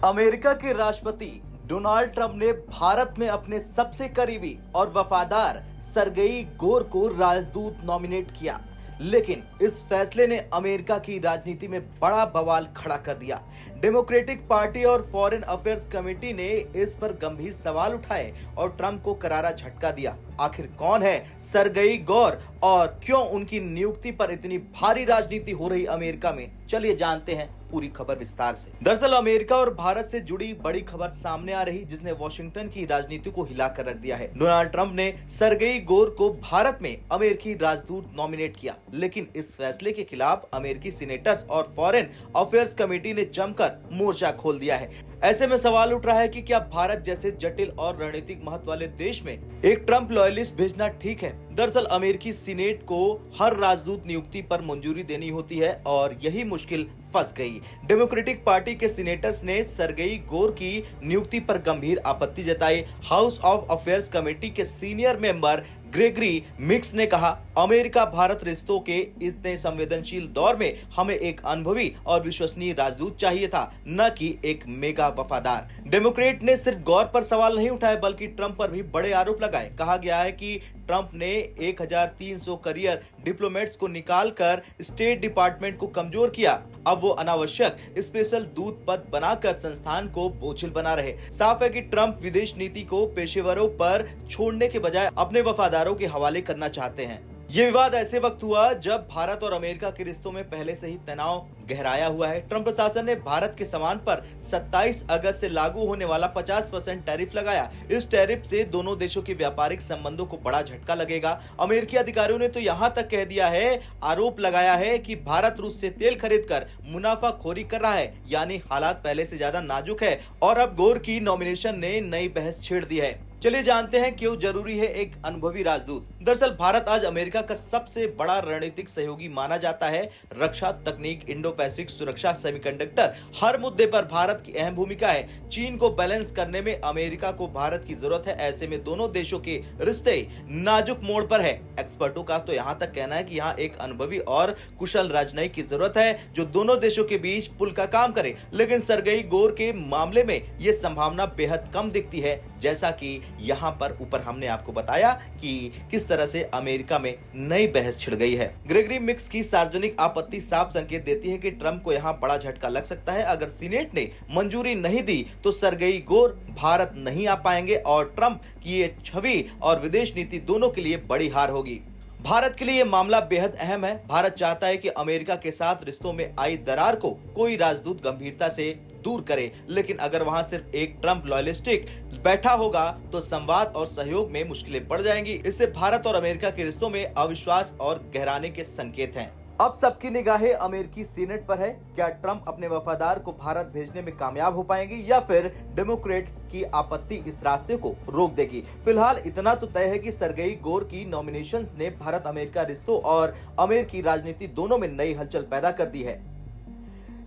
America के राष्ट्रपति Donald Trump ने भारत में अपने सबसे करीबी और वफादार सरगेई गोर को राजदूत नॉमिनेट किया, लेकिन इस फैसले ने अमेरिका की राजनीति में बड़ा बवाल खड़ा कर दिया। डेमोक्रेटिक पार्टी और फॉरेन अफेयर्स कमेटी ने इस पर गंभीर सवाल उठाए और ट्रंप को करारा झटका दिया। आखिर कौन है सरगेई गोर और क्यों उनकी नियुक्ति पर इतनी भारी राजनीति हो रही अमेरिका में? चलिए जानते हैं पूरी खबर विस्तार से। दरअसल अमेरिका और भारत से जुड़ी बड़ी खबर सामने आ रही, जिसने वॉशिंगटन की राजनीति को हिलाकर रख दिया है। डोनाल्ड ट्रंप ने सरगेई गोर को भारत में अमेरिकी राजदूत नॉमिनेट किया, लेकिन इस फैसले के खिलाफ अमेरिकी सीनेटर्स और फॉरेन अफेयर्स कमेटी ने जमकर मोर्चा खोल दिया है। ऐसे में सवाल उठ रहा है कि क्या भारत जैसे जटिल और रणनीतिक महत्व वाले देश में एक ट्रंप लॉयलिस्ट भेजना ठीक है? दरअसल अमेरिकी सीनेट को हर राजदूत नियुक्ति पर मंजूरी देनी होती है और यही मुश्किल फंस गई। डेमोक्रेटिक पार्टी के सीनेटर्स ने सरगेई गोर की नियुक्ति पर गंभीर आपत्ति जताई। हाउस ऑफ अफेयर्स कमेटी के सीनियर मेंबर ग्रेगरी मिक्स ने कहा, अमेरिका भारत रिश्तों के इतने संवेदनशील दौर में हमें एक अनुभवी और विश्वसनीय राजदूत चाहिए था, न कि एक मेगा वफादार। डेमोक्रेट ने सिर्फ गौर पर सवाल नहीं उठाए बल्कि ट्रंप पर भी बड़े आरोप लगाए। कहा गया है कि ट्रंप ने 1300 करियर डिप्लोमेट्स को निकालकर स्टेट डिपार्टमेंट को कमजोर किया। अब वो अनावश्यक स्पेशल दूत पद बनाकर संस्थान को बोझिल बना रहे। साफ है कि ट्रंप विदेश नीति को पेशेवरों पर छोड़ने के बजाय अपने वफादारों के हवाले करना चाहते हैं। ये विवाद ऐसे वक्त हुआ जब भारत और अमेरिका के रिश्तों में पहले से ही तनाव गहराया हुआ है। ट्रंप प्रशासन ने भारत के सामान पर 27 अगस्त से लागू होने वाला 50% टैरिफ लगाया। इस टैरिफ से दोनों देशों के व्यापारिक संबंधों को बड़ा झटका लगेगा। अमेरिकी अधिकारियों ने तो यहाँ तक कह दिया है, आरोप लगाया है कि भारत रूस से तेल खरीदकर मुनाफाखोरी कर रहा है, यानी हालात पहले से ज्यादा नाजुक है। और अब गोर की नॉमिनेशन ने नई बहस छेड़ दी है। चलिए जानते हैं क्यों जरूरी है एक अनुभवी राजदूत। दरअसल भारत आज अमेरिका का सबसे बड़ा रणनीतिक सहयोगी माना जाता है। रक्षा, तकनीक, इंडो पैसिफिक सुरक्षा, सेमीकंडक्टर, हर मुद्दे पर भारत की अहम भूमिका है। चीन को बैलेंस करने में अमेरिका को भारत की जरूरत है। ऐसे में दोनों देशों के रिश्ते नाजुक मोड़ पर है। एक्सपर्टों का तो यहाँ तक कहना है कि यहाँ एक अनुभवी और कुशल राजनयिक की जरूरत है जो दोनों देशों के बीच पुल का काम करे। लेकिन सरगेई गोर के मामले में ये संभावना बेहद कम दिखती है, जैसा कि यहाँ पर ऊपर हमने आपको बताया कि किस तरह से अमेरिका में नई बहस छिड़ गई है। ग्रेगरी मिक्स की सार्वजनिक आपत्ति साफ संकेत देती है कि ट्रंप को यहाँ बड़ा झटका लग सकता है। अगर सीनेट ने मंजूरी नहीं दी तो सरगेई गोर भारत नहीं आ पाएंगे और ट्रंप की ये छवि और विदेश नीति दोनों के लिए बड़ी हार होगी। भारत के लिए ये मामला बेहद अहम है। भारत चाहता है कि अमेरिका के साथ रिश्तों में आई दरार को कोई राजदूत गंभीरता से दूर करे, लेकिन अगर वहां सिर्फ एक ट्रंप लॉयलिस्टिक बैठा होगा तो संवाद और सहयोग में मुश्किलें बढ़ जाएंगी। इससे भारत और अमेरिका के रिश्तों में अविश्वास और गहराने के संकेत हैं। अब सबकी निगाहें अमेरिकी सीनेट पर है। क्या ट्रंप अपने वफादार को भारत भेजने में कामयाब हो पाएंगे या फिर डेमोक्रेट्स की आपत्ति इस रास्ते को रोक देगी? फिलहाल इतना तो तय है कि सरगेई गोर की नॉमिनेशंस ने भारत अमेरिका रिश्तों और अमेरिकी राजनीति दोनों में नई हलचल पैदा कर दी है।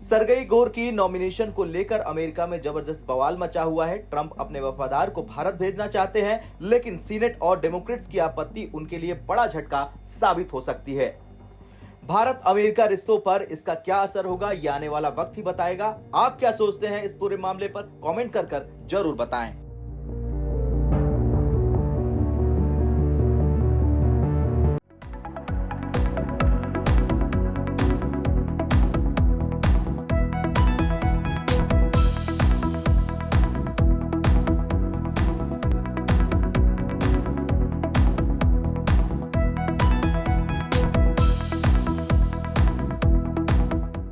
सरगेई गोर की नॉमिनेशन को लेकर अमेरिका में जबरदस्त बवाल मचा हुआ है। ट्रंप अपने वफादार को भारत भेजना चाहते हैं, लेकिन सीनेट और डेमोक्रेट्स की आपत्ति उनके लिए बड़ा झटका साबित हो सकती है। भारत अमेरिका रिश्तों पर इसका क्या असर होगा, ये आने वाला वक्त ही बताएगा। आप क्या सोचते हैं इस पूरे मामले पर? कमेंट कर जरूर बताएं।